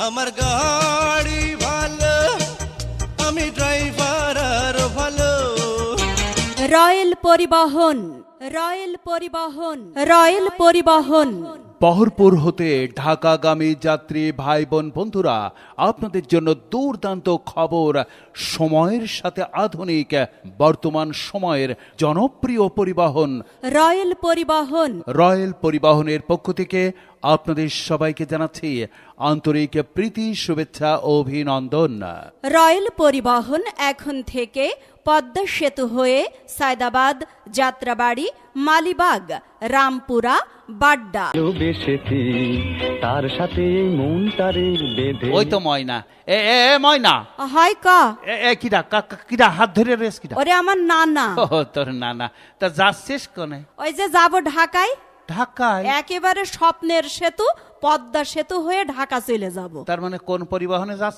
আমার গাড়ি ভালো, আমি ড্রাইভার আর ভালো। রয়েল পরিবহন, রয়েল পরিবহন, রয়েল পরিবহন। বহরপুর হতে ঢাকাগামী যাত্রী ভাই বোন বন্ধুরা, আপনাদের জন্য দুর্দান্ত খবর। সময়ের সাথে আধুনিক বর্তমান সময়ের জনপ্রিয় পরিবহন রয়েল পরিবহন। রয়েল পরিবহনের পক্ষ থেকে আপনাদের সবাইকে জানাচ্ছি আন্তরিক প্রীতি, শুভেচ্ছা ও অভিনন্দন। রয়েল পরিবহন এখন থেকে পদ্মা সেতু হয়ে সায়দাবাদ, যাত্রাবাড়ি, মালিবাগ, রামপুরা, বাড্ডা। বেশেছি তার সাথে মনটারে বেঁধে। ওই তো ময়না, এ এ এ ময়না, হয় ক কিরা কিরা হাত ধরে রেস কিরা? ওরে আমার নানা। ও তোর নানা, তা যাচ্ছিস কোনে? ওই যে যাব ঢাকায়, ঢাকায়? একেবারে স্বপ্নের সেতু পদ্মা সেতু হয়ে ঢাকা চলে যাব। তার মানে কোন পরিবহনে যাচ্ছিস?